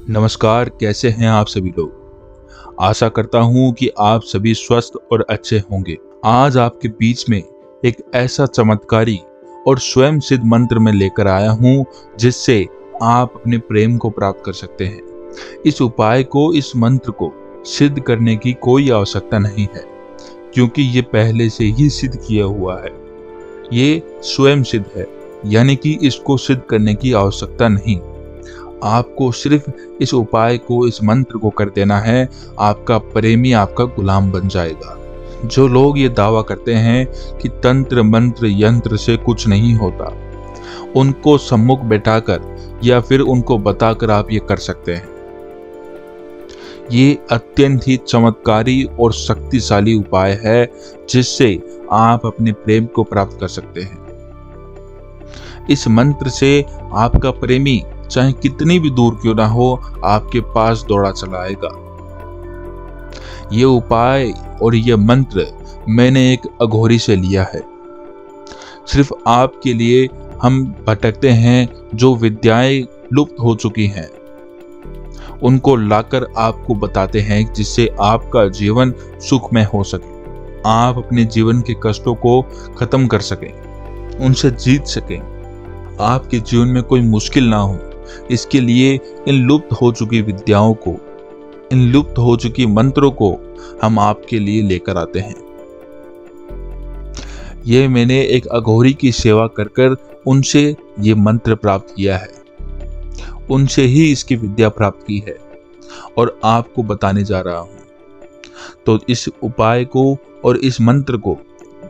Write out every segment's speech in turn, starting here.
नमस्कार, कैसे हैं आप सभी लोग। आशा करता हूं कि आप सभी स्वस्थ और अच्छे होंगे। आज आपके बीच में एक ऐसा चमत्कारी और स्वयं सिद्ध मंत्र में लेकर आया हूं जिससे आप अपने प्रेम को प्राप्त कर सकते हैं। इस उपाय को, इस मंत्र को सिद्ध करने की कोई आवश्यकता नहीं है, क्योंकि ये पहले से ही सिद्ध किया हुआ है। ये स्वयं सिद्ध है, यानी कि इसको सिद्ध करने की आवश्यकता नहीं। आपको सिर्फ इस उपाय को, इस मंत्र को कर देना है, आपका प्रेमी आपका गुलाम बन जाएगा। जो लोग ये दावा करते हैं कि तंत्र मंत्र यंत्र से कुछ नहीं होता, उनको सम्मुख बैठाकर या फिर उनको बताकर आप ये कर सकते हैं। ये अत्यंत ही चमत्कारी और शक्तिशाली उपाय है जिससे आप अपने प्रेम को प्राप्त कर सकते हैं। इस मंत्र से आपका प्रेमी चाहे कितनी भी दूर क्यों ना हो, आपके पास दौड़ा चला आएगा। ये उपाय और ये मंत्र मैंने एक अघोरी से लिया है। सिर्फ आपके लिए हम भटकते हैं, जो विद्याएं लुप्त हो चुकी हैं उनको लाकर आपको बताते हैं, जिससे आपका जीवन सुखमय हो सके, आप अपने जीवन के कष्टों को खत्म कर सकें, उनसे जीत सकें, आपके जीवन में कोई मुश्किल ना हो। इसके लिए इन लुप्त हो चुकी विद्याओं को, इन लुप्त हो चुकी मंत्रों को हम आपके लिए लेकर आते हैं। ये मैंने एक अघोरी की सेवा कर कर उनसे ये मंत्र प्राप्त किया है, उनसे ही इसकी विद्या प्राप्त की है और आपको बताने जा रहा हूं। तो इस उपाय को और इस मंत्र को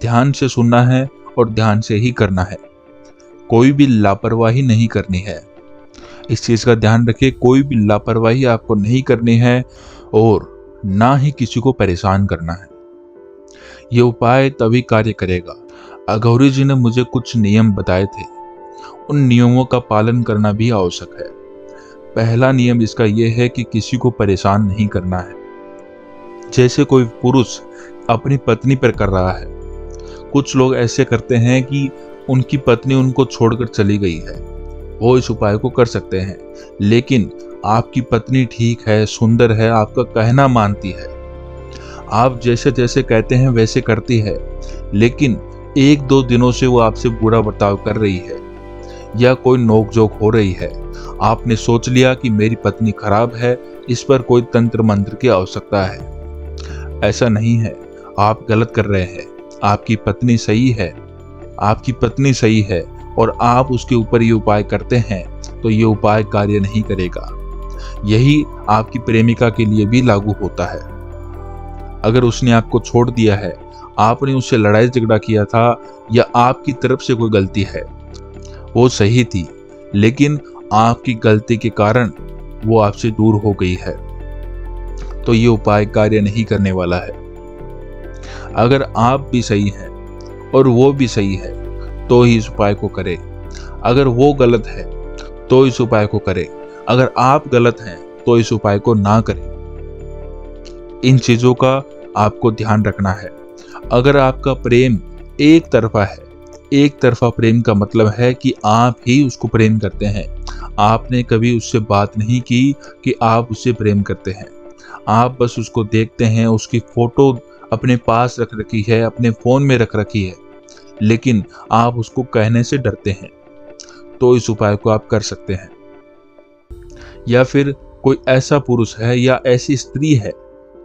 ध्यान से सुनना है और ध्यान से ही करना है। कोई भी लापरवाही नहीं करनी है। इस चीज का ध्यान रखिए, कोई भी लापरवाही आपको नहीं करनी है और ना ही किसी को परेशान करना है। ये उपाय तभी कार्य करेगा। अघोरी जी ने मुझे कुछ नियम बताए थे, उन नियमों का पालन करना भी आवश्यक है। पहला नियम इसका यह है कि किसी को परेशान नहीं करना है। जैसे कोई पुरुष अपनी पत्नी पर कर रहा है, कुछ लोग ऐसे करते हैं कि उनकी पत्नी उनको छोड़कर चली गई है, वो इस उपाय को कर सकते हैं। लेकिन आपकी पत्नी ठीक है, सुंदर है, आपका कहना मानती है, आप जैसे जैसे कहते हैं वैसे करती है, लेकिन एक दो दिनों से वो आपसे बुरा बर्ताव कर रही है या कोई नोकझोंक हो रही है। आपने सोच लिया कि मेरी पत्नी खराब है, इस पर कोई तंत्र मंत्र की आवश्यकता है। ऐसा नहीं है, आप गलत कर रहे हैं। आपकी पत्नी सही है, आपकी पत्नी सही है और आप उसके ऊपर ये उपाय करते हैं तो ये उपाय कार्य नहीं करेगा। यही आपकी प्रेमिका के लिए भी लागू होता है। अगर उसने आपको छोड़ दिया है, आपने उससे लड़ाई झगड़ा किया था या आपकी तरफ से कोई गलती है, वो सही थी लेकिन आपकी गलती के कारण वो आपसे दूर हो गई है, तो ये उपाय कार्य नहीं करने वाला है। अगर आप भी सही हैं और वो भी सही है तो ही इस उपाय को करें। अगर वो गलत है तो इस उपाय को करें। अगर आप गलत हैं तो इस उपाय को ना करें। इन चीजों का आपको ध्यान रखना है। अगर आपका प्रेम एक तरफा है, एक तरफा प्रेम का मतलब है कि आप ही उसको प्रेम करते हैं, आपने कभी उससे बात नहीं की कि आप उससे प्रेम करते हैं, आप बस उसको देखते हैं, उसकी फोटो अपने पास रख रखी है, अपने फोन में रख रखी है, लेकिन आप उसको कहने से डरते हैं, तो इस उपाय को आप कर सकते हैं। या फिर कोई ऐसा पुरुष है या ऐसी स्त्री है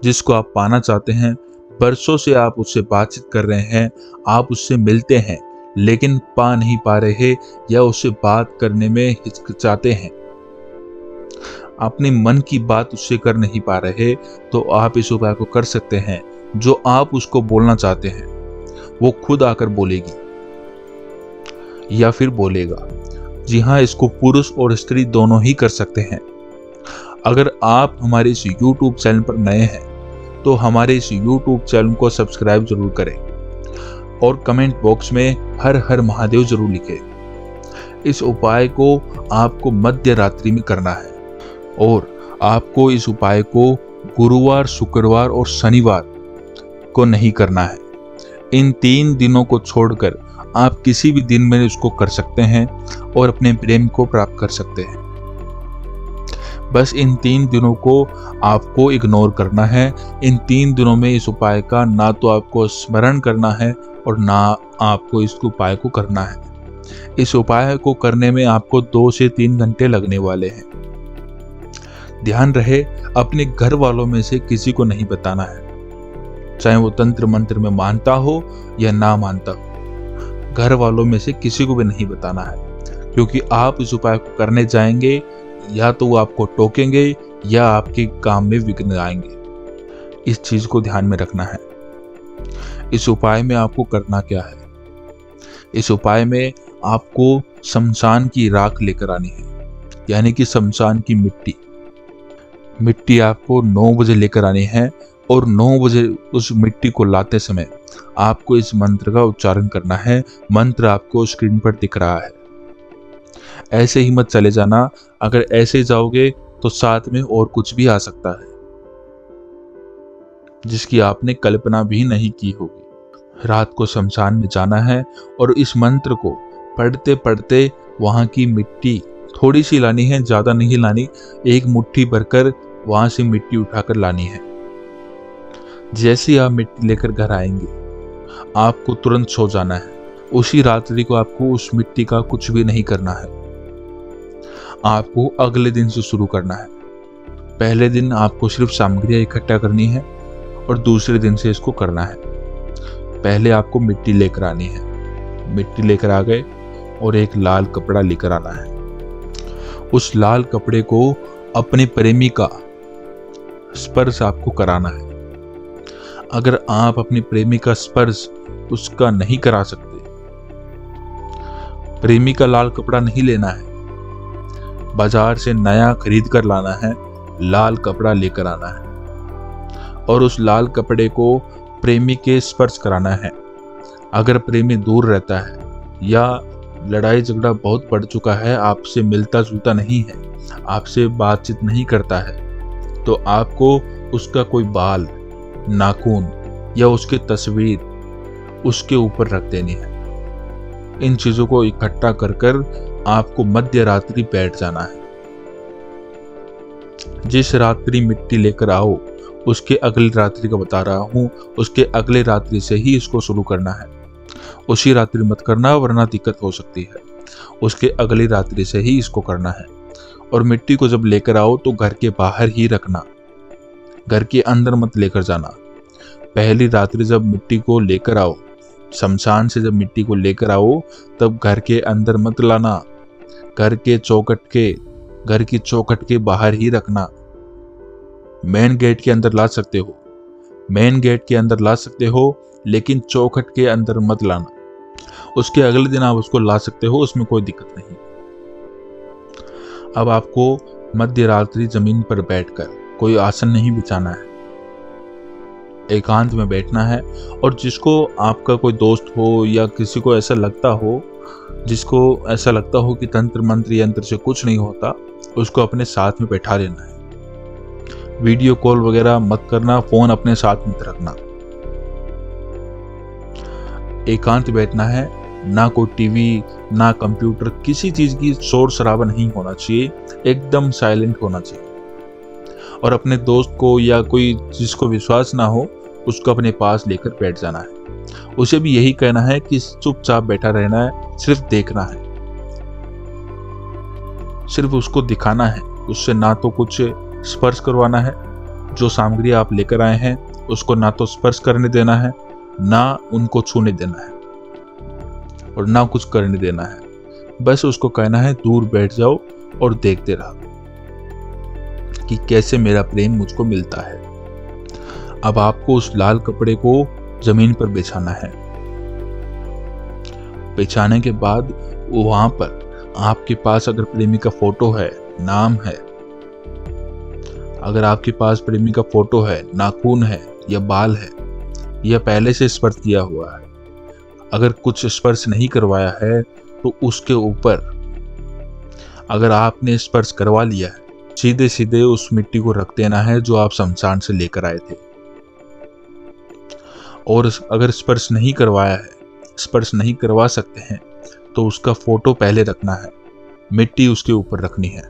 जिसको आप पाना चाहते हैं, बरसों से आप उससे बातचीत कर रहे हैं, आप उससे मिलते हैं लेकिन पा नहीं पा रहे या उससे बात करने में हिचकिचाते हैं, अपने मन की बात उससे कर नहीं पा रहे, तो आप इस उपाय को कर सकते हैं। जो आप उसको बोलना चाहते हैं वो खुद आकर बोलेगी या फिर बोलेगा। जी हाँ, इसको पुरुष और स्त्री दोनों ही कर सकते हैं। अगर आप हमारे इस YouTube चैनल पर नए हैं तो हमारे इस YouTube चैनल को सब्सक्राइब जरूर करें और कमेंट बॉक्स में हर हर महादेव जरूर लिखें। इस उपाय को आपको मध्य रात्रि में करना है और आपको इस उपाय को गुरुवार, शुक्रवार और शनिवार को नहीं करना है। इन 3 दिनों को छोड़कर आप किसी भी दिन में इसको कर सकते हैं और अपने प्रेम को प्राप्त कर सकते हैं। बस इन 3 दिनों को आपको इग्नोर करना है। इन 3 दिनों में इस उपाय का ना तो आपको स्मरण करना है और ना आपको इस उपाय को करना है। इस उपाय को करने में आपको 2 से 3 घंटे लगने वाले हैं। ध्यान रहे, अपने घर वालों में से किसी को नहीं बताना है, चाहे वो तंत्र मंत्र में मानता हो या ना मानता हो। घर वालों में से किसी को भी नहीं बताना है, क्योंकि आप इस उपाय को करने जाएंगे या तो वो आपको टोकेंगे या आपके काम में विघ्न आएंगे। इस चीज को ध्यान में रखना है। इस उपाय में आपको करना क्या है? इस उपाय में आपको शमशान की राख लेकर आनी है, यानी कि शमशान की मिट्टी आपको 9 बजे लेकर आनी है और 9 बजे उस मिट्टी को लाते समय आपको इस मंत्र का उच्चारण करना है। मंत्र आपको स्क्रीन पर दिख रहा है। ऐसे ही मत चले जाना। अगर ऐसे जाओगे तो साथ में और कुछ भी आ सकता है जिसकी आपने कल्पना भी नहीं की होगी। रात को शमशान में जाना है और इस मंत्र को पढ़ते पढ़ते वहां की मिट्टी थोड़ी सी लानी है, ज्यादा नहीं लानी। 1 मुट्ठी भरकर वहां से मिट्टी उठाकर लानी है। जैसे आप मिट्टी लेकर घर आएंगे, आपको तुरंत सो जाना है। उसी रात्रि को आपको उस मिट्टी का कुछ भी नहीं करना है। आपको अगले दिन से शुरू करना है। पहले दिन आपको सिर्फ सामग्री इकट्ठा करनी है और दूसरे दिन से इसको करना है। पहले आपको मिट्टी लेकर आनी है। मिट्टी लेकर आ गए और एक लाल कपड़ा लेकर आना है। उस लाल कपड़े को अपने प्रेमी का स्पर्श आपको कराना है। अगर आप अपने प्रेमी का स्पर्श उसका नहीं करा सकते, प्रेमी का लाल कपड़ा नहीं लेना है, बाजार से नया खरीद कर लाना है, लाल कपड़ा लेकर आना है और उस लाल कपड़े को प्रेमी के स्पर्श कराना है। अगर प्रेमी दूर रहता है या लड़ाई झगड़ा बहुत बढ़ चुका है, आपसे मिलता जुलता नहीं है, आपसे बातचीत नहीं करता है, तो आपको उसका कोई बाल, नाखून या उसकी तस्वीर उसके ऊपर रख देनी है। इन चीजों को इकट्ठा कर आपको मध्य रात्रि बैठ जाना है। जिस रात्रि मिट्टी लेकर आओ, उसके अगली रात्रि का बता रहा हूं, उसके अगले रात्रि से ही इसको शुरू करना है। उसी रात्रि मत करना, वरना दिक्कत हो सकती है। उसके अगली रात्रि से ही इसको करना है। और मिट्टी को जब लेकर आओ तो घर के बाहर ही रखना, घर के अंदर मत लेकर जाना। पहली रात्रि जब मिट्टी को लेकर आओ, शमशान से जब मिट्टी को लेकर आओ, तब घर के अंदर मत लाना। घर की चौखट के बाहर ही रखना। मेन गेट के अंदर ला सकते हो, लेकिन चौखट के अंदर मत लाना। उसके अगले दिन आप उसको ला सकते हो, उसमें कोई दिक्कत नहीं। अब आपको मध्य रात्रि जमीन पर बैठकर, कोई आसन नहीं बिछाना है, एकांत में बैठना है। और जिसको आपका कोई दोस्त हो या किसी को ऐसा लगता हो, जिसको ऐसा लगता हो कि तंत्र मंत्र यंत्र से कुछ नहीं होता, उसको अपने साथ में बैठा लेना है। वीडियो कॉल वगैरह मत करना, फोन अपने साथ मत रखना। एकांत बैठना है, ना कोई टीवी ना कंप्यूटर, किसी चीज की शोर शराबा नहीं होना चाहिए, एकदम साइलेंट होना चाहिए। और अपने दोस्त को या कोई जिसको विश्वास ना हो, उसको अपने पास लेकर बैठ जाना है। उसे भी यही कहना है कि चुपचाप बैठा रहना है, सिर्फ देखना है, सिर्फ उसको दिखाना है। उससे ना तो कुछ स्पर्श करवाना है, जो सामग्री आप लेकर आए हैं उसको ना तो स्पर्श करने देना है, ना उनको छूने देना है और ना कुछ करने देना है। बस उसको कहना है दूर बैठ जाओ और देखते रहो कि कैसे मेरा प्रेम मुझको मिलता है। अब आपको उस लाल कपड़े को जमीन पर बिछाना है। बिछाने के बाद वहां पर आपके पास अगर प्रेमी का फोटो है, नाम है, अगर आपके पास प्रेमी का फोटो है, नाखून है या बाल है, या पहले से स्पर्श किया हुआ है, अगर कुछ स्पर्श नहीं करवाया है तो उसके ऊपर अगर आपने स्पर्श करवा लिया है, सीधे सीधे उस मिट्टी को रख देना है जो आप शमशान से लेकर आए थे। और अगर स्पर्श नहीं करवाया है, स्पर्श नहीं करवा सकते हैं, तो उसका फोटो पहले रखना है, मिट्टी उसके ऊपर रखनी है।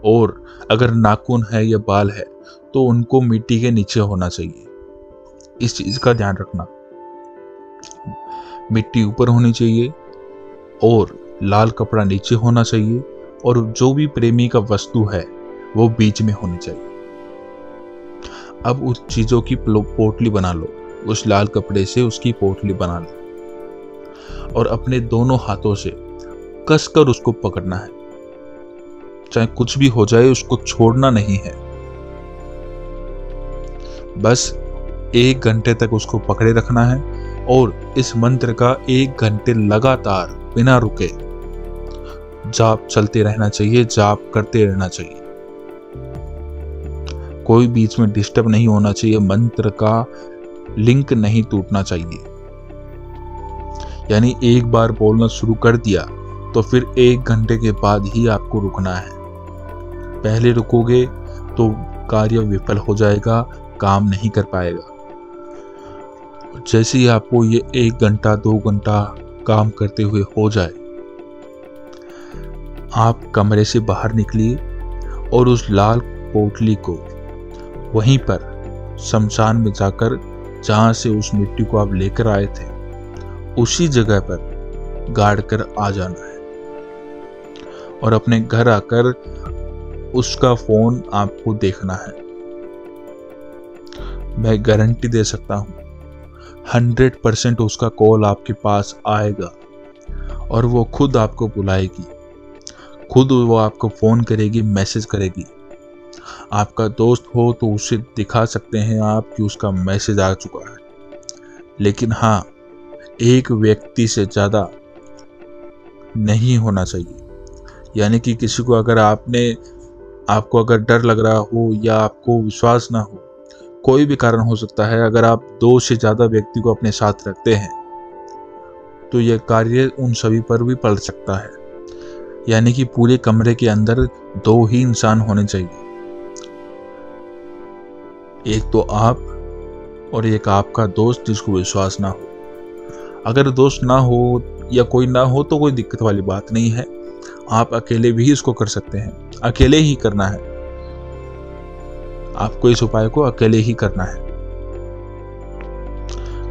और अगर नाखून है या बाल है तो उनको मिट्टी के नीचे होना चाहिए। इस चीज का ध्यान रखना। मिट्टी ऊपर होनी चाहिए और लाल कपड़ा नीचे होना चाहिए, और जो भी प्रेमी का वस्तु है वो बीच में होनी चाहिए। अब उस चीजों की पोटली बना लो, उस लाल कपड़े से उसकी पोटली बना लो और अपने दोनों हाथों से कसकर उसको पकड़ना है। चाहे कुछ भी हो जाए उसको छोड़ना नहीं है। बस 1 घंटे तक उसको पकड़े रखना है और इस मंत्र का 1 घंटे लगातार बिना रुके जाप चलते रहना चाहिए, जाप करते रहना चाहिए। कोई बीच में डिस्टर्ब नहीं होना चाहिए, मंत्र का लिंक नहीं टूटना चाहिए। यानी एक बार बोलना शुरू कर दिया तो फिर 1 घंटे के बाद ही आपको रुकना है। पहले रुकोगे तो कार्य विफल हो जाएगा, काम नहीं कर पाएगा। जैसे ही आपको ये 1 घंटा 2 घंटा काम करते हुए हो जाए, आप कमरे से बाहर निकलिए और उस लाल पोटली को वहीं पर शमशान में जाकर, जहां से उस मिट्टी को आप लेकर आए थे, उसी जगह पर गाड़ कर आ जाना है। और अपने घर आकर उसका फोन आपको देखना है। मैं गारंटी दे सकता हूं 100% उसका कॉल आपके पास आएगा और वो खुद आपको बुलाएगी, खुद वो आपको फोन करेगी, मैसेज करेगी। आपका दोस्त हो तो उसे दिखा सकते हैं आप कि उसका मैसेज आ चुका है, लेकिन हाँ, एक व्यक्ति से ज़्यादा नहीं होना चाहिए। यानी कि किसी को अगर आपको अगर डर लग रहा हो या आपको विश्वास ना हो, कोई भी कारण हो सकता है, अगर आप 2 से ज़्यादा व्यक्ति को अपने साथ रखते हैं तो यह कार्य उन सभी पर भी पड़ सकता है। यानी कि पूरे कमरे के अंदर 2 ही इंसान होने चाहिए, एक तो आप और एक आपका दोस्त जिसको विश्वास ना हो। अगर दोस्त ना हो या कोई ना हो तो कोई दिक्कत वाली बात नहीं है, आप अकेले भी इसको कर सकते हैं। अकेले ही करना है, आपको इस उपाय को अकेले ही करना है।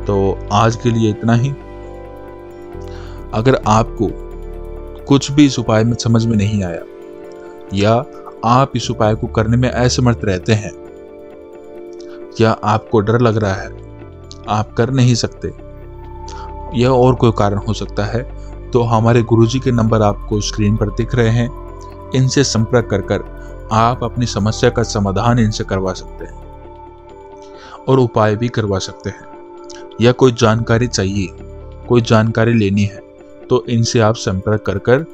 तो आज के लिए इतना ही। अगर आपको कुछ भी इस उपाय में समझ में नहीं आया या आप इस उपाय को करने में असमर्थ रहते हैं या आपको डर लग रहा है, आप कर नहीं सकते या और कोई कारण हो सकता है, तो हमारे गुरुजी के नंबर आपको स्क्रीन पर दिख रहे हैं। इनसे संपर्क कर आप अपनी समस्या का समाधान इनसे करवा सकते हैं और उपाय भी करवा सकते हैं। या कोई जानकारी चाहिए, कोई जानकारी लेनी है, तो इनसे आप संपर्क कर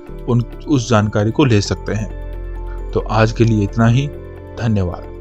उस जानकारी को ले सकते हैं। तो आज के लिए इतना ही। धन्यवाद।